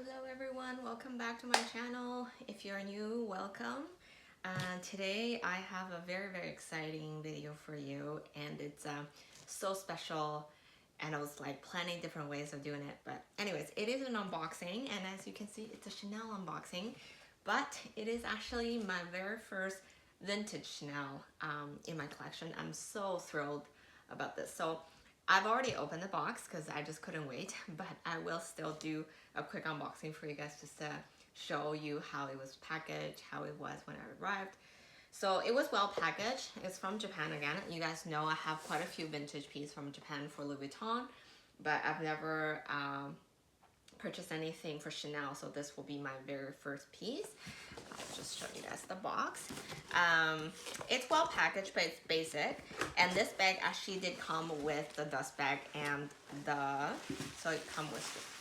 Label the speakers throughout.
Speaker 1: Hello everyone, welcome back to my channel. If you're new, welcome. Today I have a very exciting video for you, and it's so special, and I was like planning different ways of doing it, but anyways, it is an unboxing, and as you can see, it's a Chanel unboxing, but it is actually my very first vintage Chanel in my collection. I'm so thrilled about this. So I've already opened the box because I just couldn't wait, but I will still do a quick unboxing for you guys just to show you how it was packaged, how it was when it arrived. So it was well packaged. It's from Japan again. You guys know I have quite a few vintage pieces from Japan for Louis Vuitton, but I've never purchased anything for Chanel, so this will be my very first piece. I'll just show you guys the box. It's well packaged, but it's basic. And this bag actually did come with the dust bag and so it comes with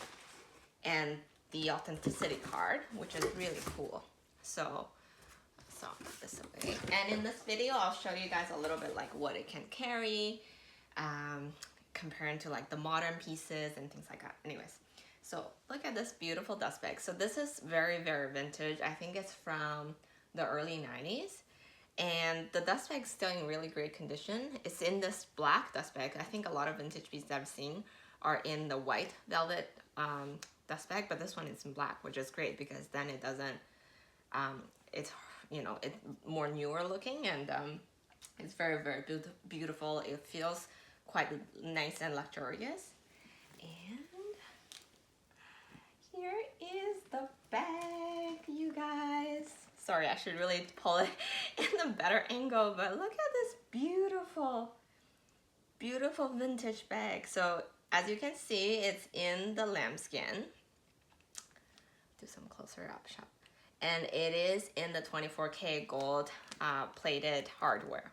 Speaker 1: and the authenticity card, which is really cool. So I'll put this away. And in this video, I'll show you guys a little bit like what it can carry, comparing to like the modern pieces and things like that. Anyways, so look at this beautiful dust bag. So this is very vintage. I think it's from the early 90s. And the dust bag is still in really great condition. It's in this black dust bag. I think a lot of vintage pieces I've seen are in the white velvet dust bag, but this one is in black, which is great because then it doesn't, it's, you know, it's more newer looking, and it's very beautiful. It feels quite nice and luxurious. And here is the bag, you guys. Sorry, I should really pull it in a better angle, but look at this beautiful vintage bag. So as you can see, it's in the lambskin. Do some closer up shot. And it is in the 24K gold plated hardware.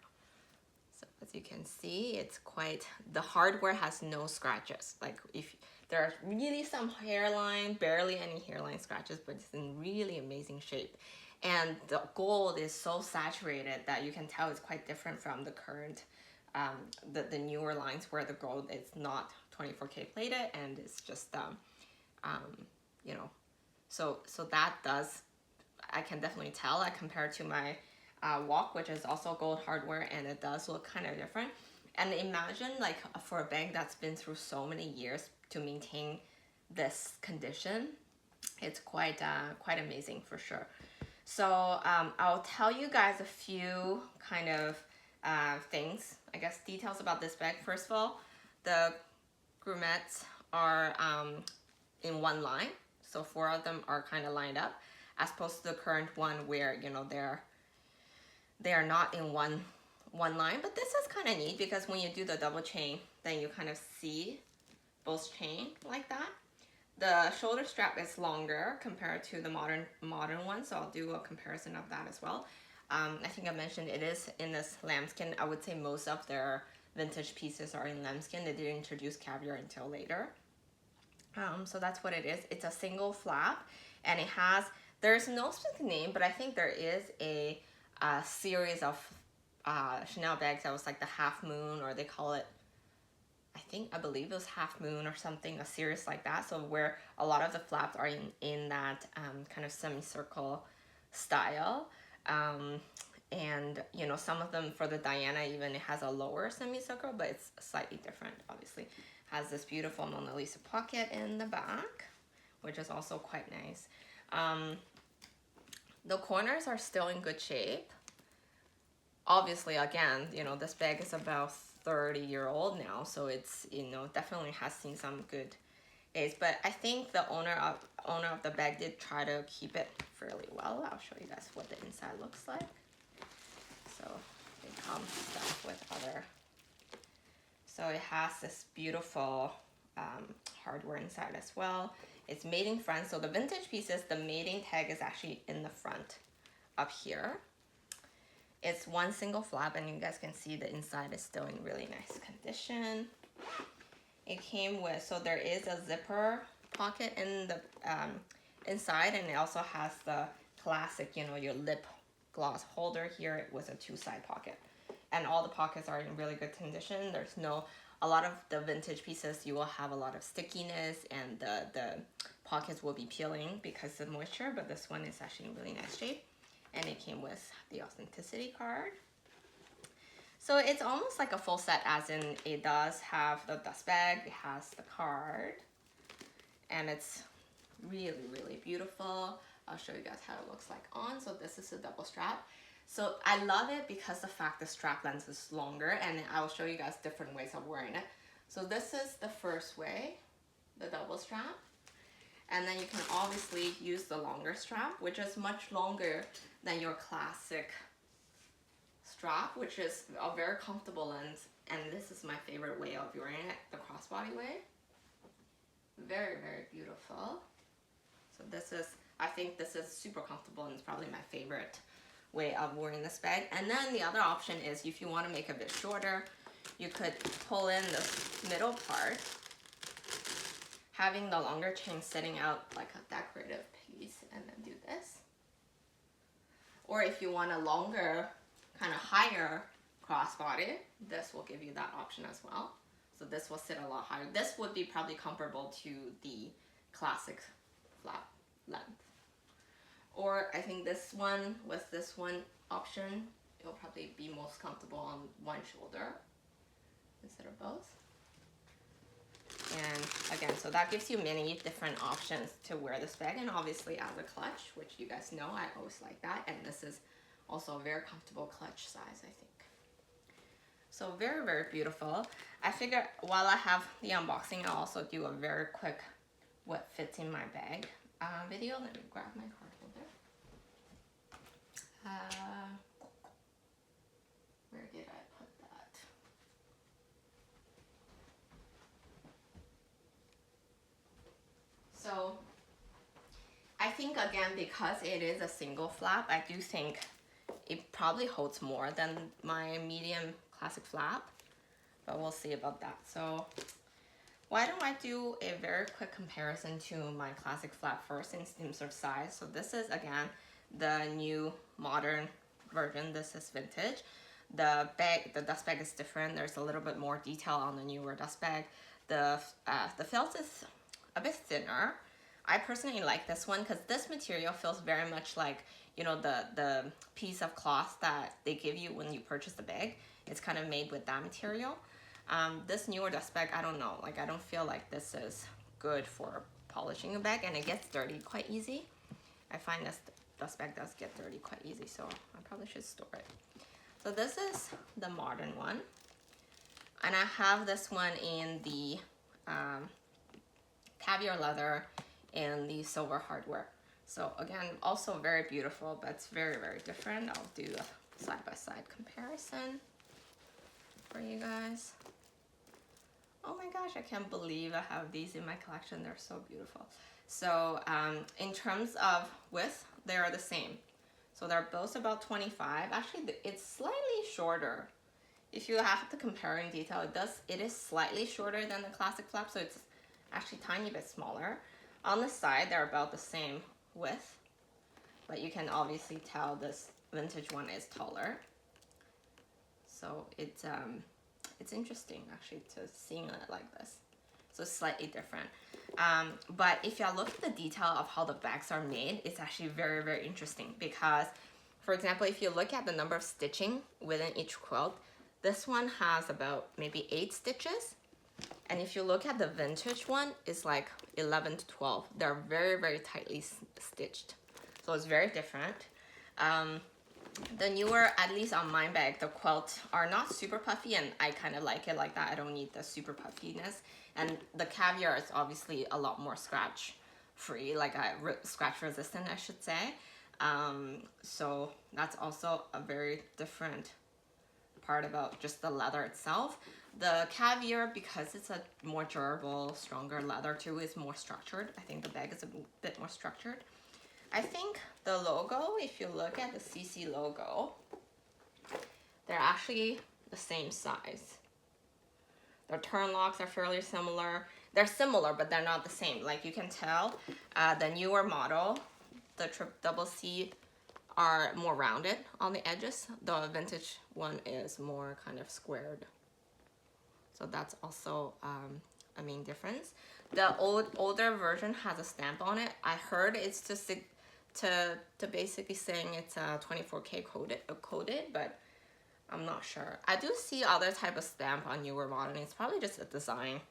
Speaker 1: So as you can see, it's quite, the hardware has no scratches. Like if there are really some hairline, barely any hairline scratches, but it's in really amazing shape. And the gold is so saturated that you can tell it's quite different from the current, the newer lines where the gold is not 24K plated and it's just, you know, so that does, I can definitely tell. I compare to my walk, which is also gold hardware, and it does look kind of different. And imagine like for a bag that's been through so many years to maintain this condition, it's quite amazing for sure. So I'll tell you guys a few kind of things, I guess details about this bag. First of all, the grumettes are in one line, so 4 of them are kind of lined up, as opposed to the current one where, you know, they are not in one line. But this is kind of neat because when you do the double chain, then you kind of see both chain like that. The shoulder strap is longer compared to the modern one, so I'll do a comparison of that as well. I think I mentioned it is in this lambskin. I would say most of their vintage pieces are in lambskin. They didn't introduce caviar until later. So that's what it is. It's a single flap, and it has, there's no specific name, but I think there is a series of Chanel bags that was like the half moon, or they call it, I believe it was half moon or something, a series like that. So where a lot of the flaps are in that kind of semicircle style. And you know, some of them for the Diana even, it has a lower semicircle, but it's slightly different, obviously. Has this beautiful Mona Lisa pocket in the back, which is also quite nice. The corners are still in good shape. Obviously, again, you know, this bag is about 30-year-old now, so it's, you know, definitely has seen some good days. But I think the owner of the bag did try to keep it fairly well. I'll show you guys what the inside looks like. So it comes stuff with other. So it has this beautiful hardware inside as well. It's made in France. So the vintage pieces, the made in tag is actually in the front up here. It's one single flap, and you guys can see the inside is still in really nice condition. It came with, so there is a zipper pocket in the inside, and it also has the classic, you know, your lip gloss holder here with a 2-side pocket. And all the pockets are in really good condition. There's no, a lot of the vintage pieces, you will have a lot of stickiness, and the pockets will be peeling because of moisture, but this one is actually in really nice shape. And it came with the authenticity card. So it's almost like a full set, as in it does have the dust bag, it has the card, and it's really, really beautiful. I'll show you guys how it looks like on. So this is a double strap. So I love it because the fact the strap length is longer, and I'll show you guys different ways of wearing it. So this is the first way, the double strap. And then you can obviously use the longer strap, which is much longer than your classic strap, which is a very comfortable lens. And this is my favorite way of wearing it, the crossbody way. Very, very beautiful. So this is, I think this is super comfortable, and it's probably my favorite way of wearing this bag. And then the other option is, if you want to make it a bit shorter, you could pull in the middle part, having the longer chain sitting out like a decorative piece, and then do this. Or if you want a longer, kind of higher crossbody, this will give you that option as well. So this will sit a lot higher. This would be probably comparable to the classic flap length. Or I think this one, with this one option, it'll probably be most comfortable on one shoulder instead of both. And again, so that gives you many different options to wear this bag, and obviously as a clutch, which you guys know I always like that, and this is also a very comfortable clutch size, I think. So very, very beautiful. I figure while I have the unboxing, I'll also do a very quick what fits in my bag video. Let me grab my card holder. Where did I put that? So I think, again, because it is a single flap, I do think it probably holds more than my medium classic flap, but we'll see about that. So why don't I do a very quick comparison to my classic flap first in terms of size. So this is, again, the new modern version. This is vintage. The bag, the dust bag is different. There's a little bit more detail on the newer dust bag. The felt is a bit thinner. I personally like this one because this material feels very much like, you know, the piece of cloth that they give you when you purchase the bag. It's kind of made with that material. This newer dust bag, I don't know, like I don't feel like this is good for polishing a bag, and it gets dirty quite easy. I find this dust bag does get dirty quite easy, so I probably should store it. So this is the modern one, and I have this one in the caviar leather and the silver hardware. So again, also very beautiful, but it's very, very different. I'll do a side-by-side comparison for you guys. Oh my gosh, I can't believe I have these in my collection. They're so beautiful. So in terms of width, they are the same. So they're both about 25. Actually, it's slightly shorter. If you have to compare in detail, it is slightly shorter than the classic flap, so it's actually a tiny bit smaller. On the side, they're about the same width, but you can obviously tell this vintage one is taller. So it's interesting actually to seeing it like this. So it's slightly different. But if you look at the detail of how the bags are made, it's actually very, very interesting because, for example, if you look at the number of stitching within each quilt, this one has about maybe 8 stitches. And if you look at the vintage one, it's like 11 to 12. They're very, very tightly stitched. So it's very different. The newer, at least on my bag, the quilts are not super puffy, and I kind of like it like that. I don't need the super puffiness. And the caviar is obviously a lot more scratch free, like scratch resistant, I should say. So that's also a very different part about just the leather itself. The caviar, because it's a more durable, stronger leather too, is more structured. I think the bag is a bit more structured. I think the logo, if you look at the CC logo, they're actually the same size. Their turn locks are fairly similar. They're similar, but they're not the same. Like you can tell, the newer model, the double C, are more rounded on the edges. The vintage one is more kind of squared. So that's also a main difference. The older version has a stamp on it. I heard it's just to basically saying it's 24K coded, but I'm not sure. I do see other type of stamp on newer modeling. It's probably just a design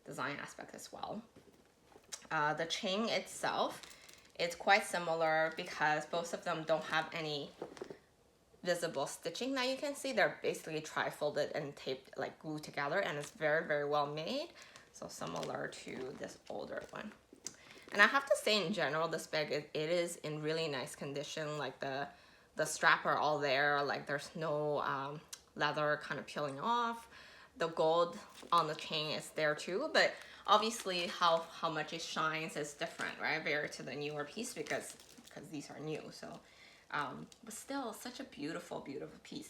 Speaker 1: aspect as well. The chain itself, it's quite similar because both of them don't have any visible stitching that you can see. They're basically tri-folded and taped, like glued together, and it's very, very well made. So similar to this older one. And I have to say, in general, this bag, it is in really nice condition. Like the strap are all there. Like there's no leather kind of peeling off. The gold on the chain is there too, but obviously how much it shines is different, right? Very to the newer piece because these are new. So, but still such a beautiful, beautiful piece.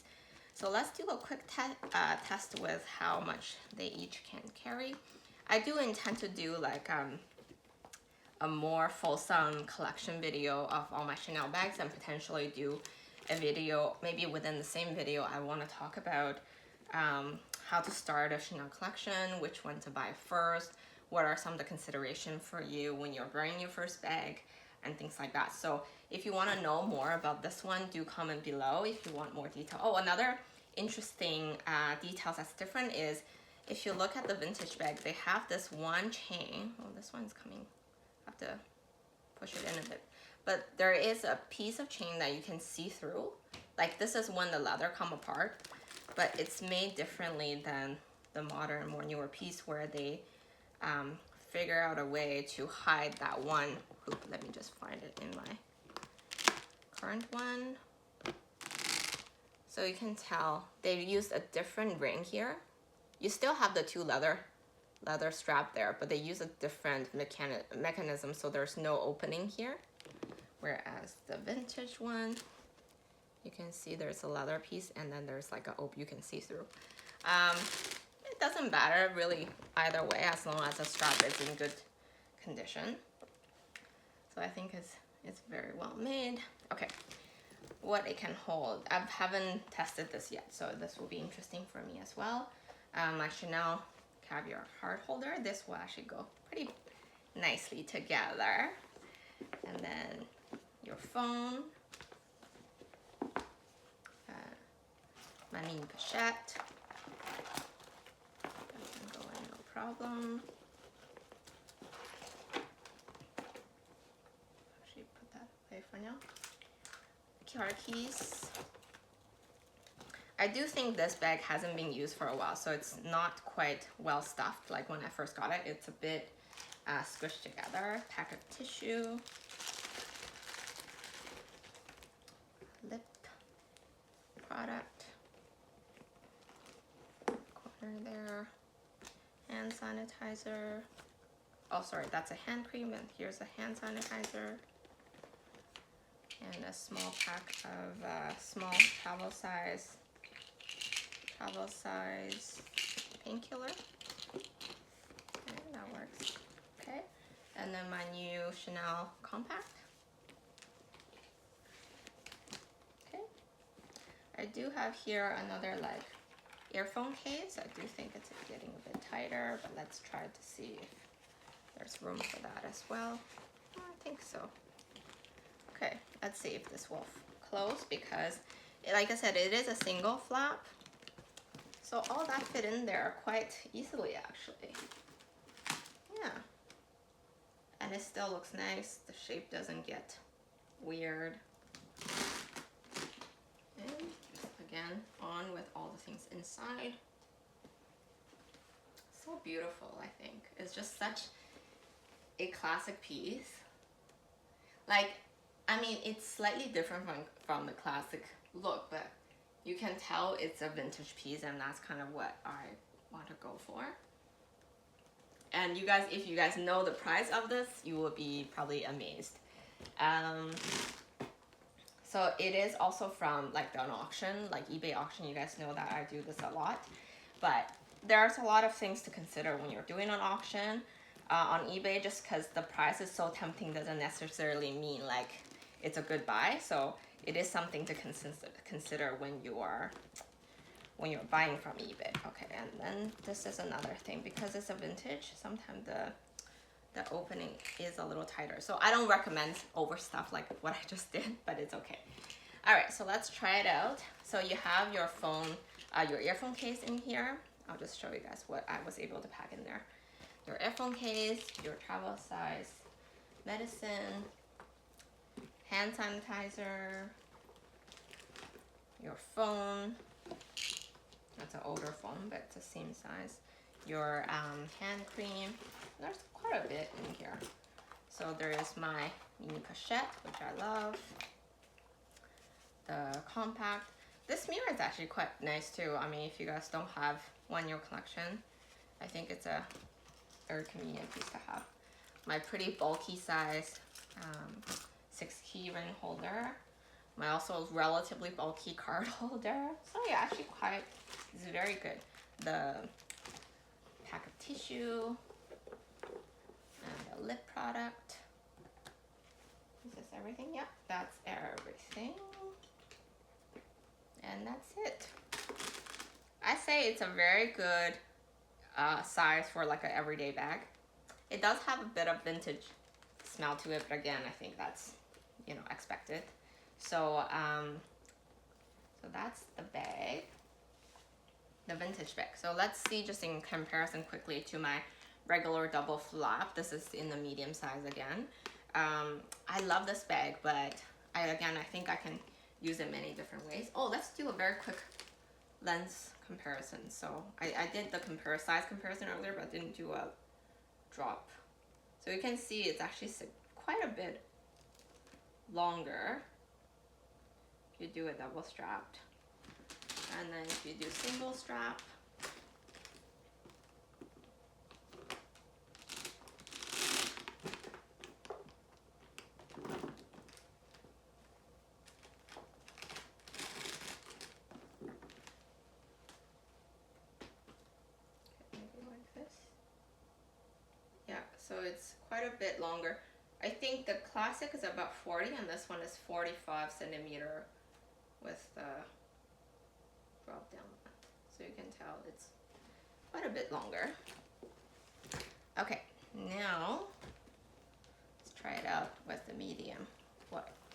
Speaker 1: So let's do a quick test with how much they each can carry. I do intend to do like a more fulsome collection video of all my Chanel bags and potentially do a video, maybe within the same video, I want to talk about how to start a Chanel collection, which one to buy first, what are some of the considerations for you when you're buying your first bag, and things like that. So if you want to know more about this one, do comment below if you want more detail. Oh, another interesting details that's different is if you look at the vintage bag, they have this one chain. Oh, this one's coming. I have to push it in a bit. But there is a piece of chain that you can see through. Like this is when the leather come apart, but it's made differently than the modern, more newer piece where they figure out a way to hide that one hoop. Let me just find it in my current one. So you can tell they used a different ring here. You still have the two leather strap there, but they use a different mechanism, so there's no opening here. Whereas the vintage one, you can see there's a leather piece and then there's like a open you can see through. It doesn't matter really either way as long as the strap is in good condition. So I think it's very well made. Okay, what it can hold. I haven't tested this yet, so this will be interesting for me as well. My Chanel Caviar heart holder. This will actually go pretty nicely together. And then your phone, my mini pochette. That can go in no problem. Actually put that away for now. Car keys. I do think this bag hasn't been used for a while, so it's not quite well stuffed like when I first got it. It's a bit squished together. Pack of tissue. Lip product. Corner there. Hand sanitizer. Oh, sorry, that's a hand cream, and here's a hand sanitizer. And a small pack of small travel size painkiller. Okay, that works. Okay, and then my new Chanel compact. Okay, I do have here another like earphone case. I do think it's getting a bit tighter, but let's try to see if there's room for that as well. I think so. Okay, let's see if this will close because, like I said, it is a single flap. So all that fit in there quite easily actually. Yeah. And it still looks nice. The shape doesn't get weird. And again, on with all the things inside. So beautiful, I think. It's just such a classic piece. Like, I mean, it's slightly different from the classic look, but you can tell it's a vintage piece, and that's kind of what I want to go for. And you guys, if you guys know the price of this, you will be probably amazed. So it is also from like an auction, like eBay auction. You guys know that I do this a lot, but there's a lot of things to consider when you're doing an auction on eBay. Just because the price is so tempting doesn't necessarily mean like it's a good buy. So it is something to consider when you're buying from eBay. Okay, and then this is another thing, because it's a vintage, sometimes the opening is a little tighter. So I don't recommend overstuff like what I just did, but it's okay. All right, so let's try it out. So you have your phone, your earphone case in here. I'll just show you guys what I was able to pack in there. Your earphone case, your travel size medicine, hand sanitizer, your phone. That's an older phone, but it's the same size. Your hand cream. There's quite a bit in here. So there is my mini pochette, which I love. The compact. This mirror is actually quite nice too. I mean, if you guys don't have one in your collection, I think it's a very convenient piece to have. My pretty bulky size 6 key ring holder. My also relatively bulky card holder. So yeah, actually quite, it's very good. The pack of tissue and the lip product. Is this everything? Yep, that's everything. And that's it. I say it's a very good size for like an everyday bag. It does have a bit of vintage smell to it, but again, I think that's, you know, expected. So, so that's the bag, the vintage bag. So let's see just in comparison quickly to my regular double flap. This is in the medium size again. I love this bag, but I think I can use it many different ways. Oh, let's do a very quick lens comparison. So I did the size comparison earlier, but didn't do a drop. So you can see it's actually quite a bit longer if you do a double strapped. And then if you do single strap, so it's quite a bit longer. I think the classic is about 40 and this one is 45 centimeter with the drop down. So you can tell it's quite a bit longer. Okay, now let's try it out with the medium.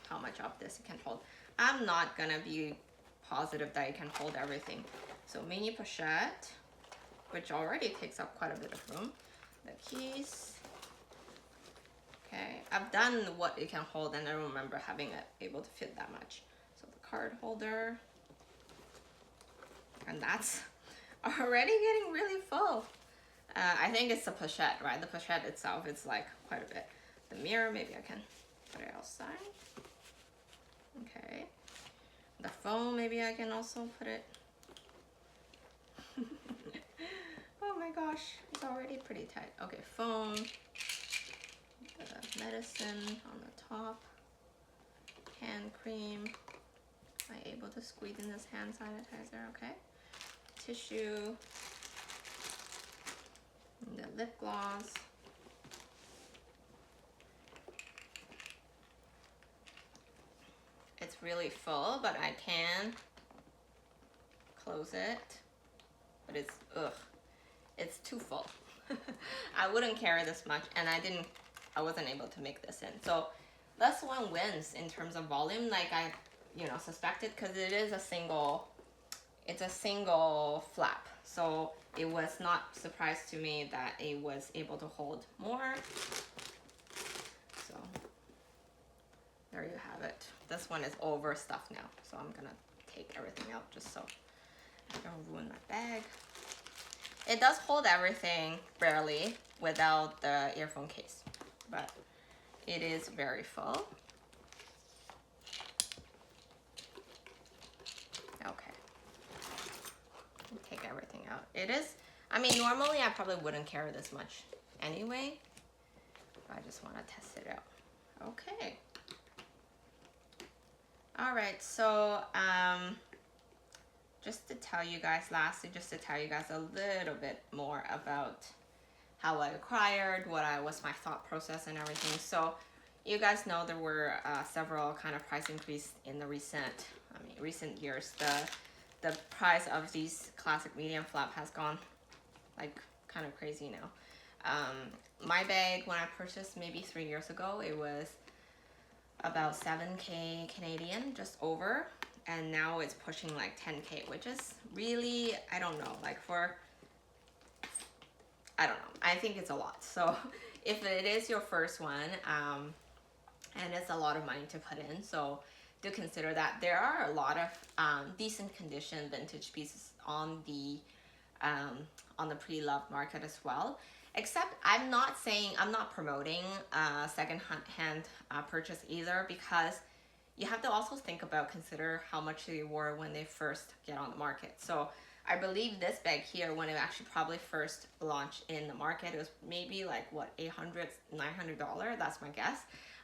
Speaker 1: How much of this it can hold. I'm not gonna be positive that it can hold everything. So mini pochette, which already takes up quite a bit of room. The keys. Okay, I've done what it can hold and I don't remember having it able to fit that much. So the card holder, and that's already getting really full. I think it's the pochette, right? The pochette itself, it's like quite a bit. The mirror, maybe I can put it outside. Okay. The phone, maybe I can also put it. Oh my gosh, it's already pretty tight. Okay, phone. The medicine on the top. Hand cream. Am I able to squeeze in this hand sanitizer? Okay. Tissue. And the lip gloss. It's really full, but I can close it. But it's too full. I wouldn't carry this much, and I wasn't able to make this in. So this one wins in terms of volume, like I, suspected, because it's a single flap. So it was not surprised to me that it was able to hold more. So there you have it. This one is overstuffed now, so I'm gonna take everything out just so I don't ruin my bag. It does hold everything barely without the earphone case, but it is very full. Okay, take everything out. It is, normally I probably wouldn't carry this much anyway, but I just want to test it out. Okay. All right, so just to tell you guys a little bit more about how I acquired, what was my thought process and everything. So you guys know there were several kind of price increase in the recent years. The price of these classic medium flap has gone like kind of crazy now. My bag, when I purchased maybe 3 years ago, it was about 7K Canadian, just over. And now it's pushing like 10K, which is really, I don't know, like for, I don't know. I think it's a lot. So if it is your first one, and it's a lot of money to put in, so do consider that. There are a lot of decent condition vintage pieces um, on the pre-loved market as well. Except I'm not saying, I'm not promoting second hand purchase either, because you have to also think about, consider how much they were when they first get on the market. So I believe this bag here, when it actually probably first launched in the market, it was maybe like what, $800, $900. That's my guess.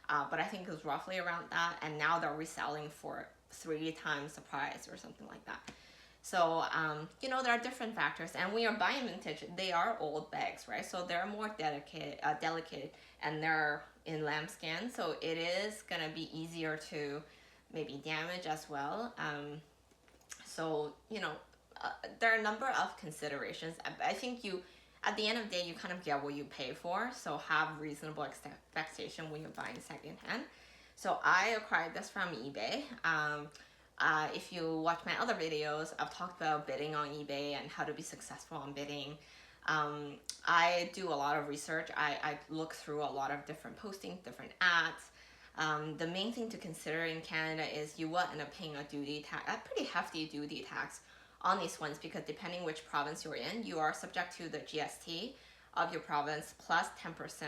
Speaker 1: But I think it was roughly around that. And now they're reselling for 3 times the price or something like that. So, you know, there are different factors. And when you're buying vintage, they are old bags, right? So they're more delicate, and they're in lambskin. So it is going to be easier to maybe damage as well. So, you know, there are a number of considerations. I think you, at the end of the day, you kind of get what you pay for. So have reasonable expectation when you're buying secondhand. So I acquired this from eBay. If you watch my other videos, I've talked about bidding on eBay and how to be successful on bidding. I do a lot of research. I look through a lot of different postings, different ads. The main thing to consider in Canada is you will end up paying a duty tax, a pretty hefty duty tax on these ones, because depending which province you're in, you are subject to the GST of your province plus 10%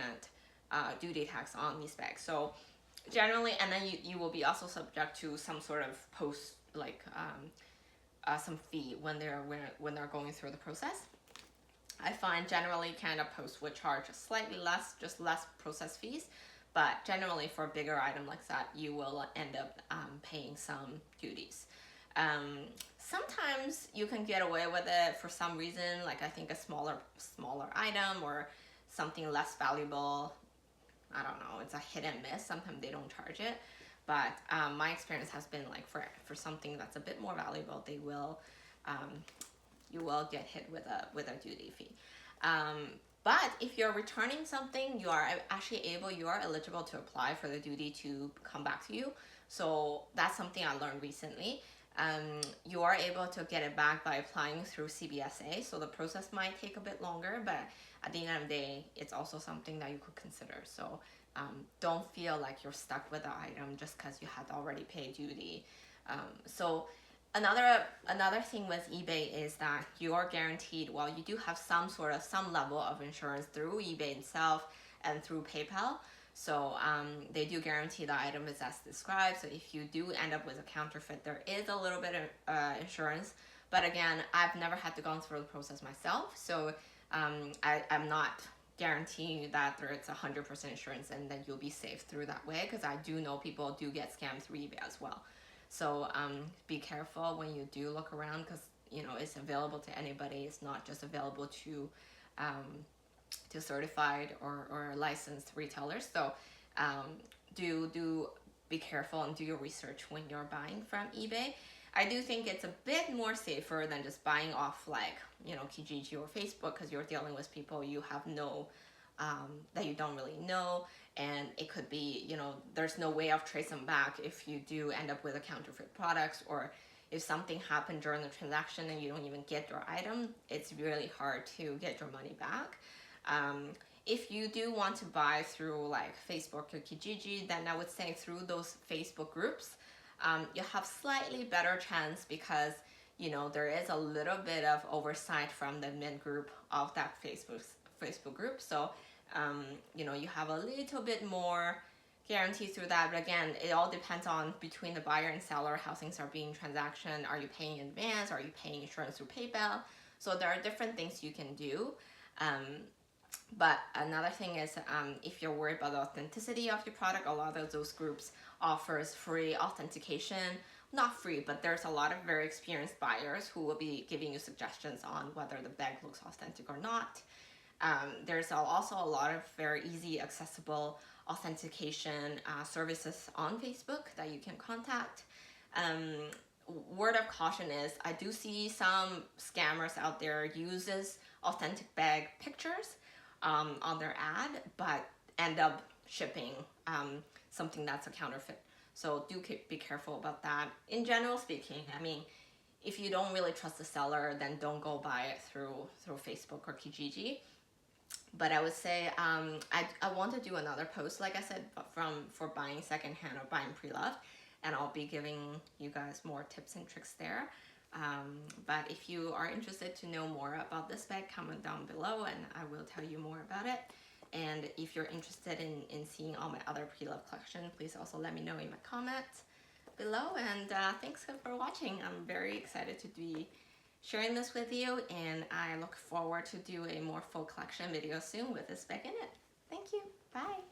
Speaker 1: duty tax on these bags. So generally, and then you will be also subject to some sort of post, like some fee when they're going through the process. I find generally Canada Post would charge slightly less, just less process fees, but generally for a bigger item like that, you will end up paying some duties. Sometimes you can get away with it for some reason, like I think a smaller item or something less valuable. I don't know, it's a hit and miss. Sometimes they don't charge it, but my experience has been like for something that's a bit more valuable, they will you will get hit with a duty fee. But if you're returning something, you are eligible to apply for the duty to come back to you. So that's something I learned recently. You are able to get it back by applying through CBSA. So the process might take a bit longer, but at the end of the day, it's also something that you could consider. So don't feel like you're stuck with the item just because you had already paid duty. So another thing with eBay is that you are guaranteed, well, you do have some level of insurance through eBay itself and through PayPal. So they do guarantee the item is as described. So if you do end up with a counterfeit, there is a little bit of insurance. But again, I've never had to go through the process myself. So I'm not guaranteeing you that it's 100% insurance and that you'll be safe through that way, because I do know people do get scammed through eBay as well. So be careful when you do look around, because you know it's available to anybody. It's not just available to certified or licensed retailers. So do be careful and do your research when you're buying from eBay. I do think it's a bit more safer than just buying off like, you know, Kijiji or Facebook, because you're dealing with people you have that you don't really know, and it could be, you know, there's no way of tracing them back if you do end up with a counterfeit products, or if something happened during the transaction and you don't even get your item, it's really hard to get your money back. If you do want to buy through like Facebook or Kijiji, then I would say through those Facebook groups, you have slightly better chance, because you know there is a little bit of oversight from the admin group of that Facebook group. So you know, you have a little bit more guarantee through that. But again, it all depends on between the buyer and seller, how things are being transaction. Are you paying in advance? Are you paying insurance through PayPal? So there are different things you can do. But another thing is, if you're worried about the authenticity of your product, a lot of those groups offers free authentication. Not free, but there's a lot of very experienced buyers who will be giving you suggestions on whether the bag looks authentic or not. There's also a lot of very easy, accessible authentication services on Facebook that you can contact. Word of caution is, I do see some scammers out there uses authentic bag pictures on their ad, but end up shipping something that's a counterfeit. So do be careful about that. In general speaking, I mean, if you don't really trust the seller, then don't go buy it through Facebook or Kijiji. But I would say I want to do another post, like I said, for buying secondhand or buying pre-loved, and I'll be giving you guys more tips and tricks there. But if you are interested to know more about this bag, comment down below and I will tell you more about it. And if you're interested in seeing all my other pre-loved collection, please also let me know in my comments below. And thanks for watching. I'm very excited to be sharing this with you, and I look forward to do a more full collection video soon with this bag in it. Thank you. Bye.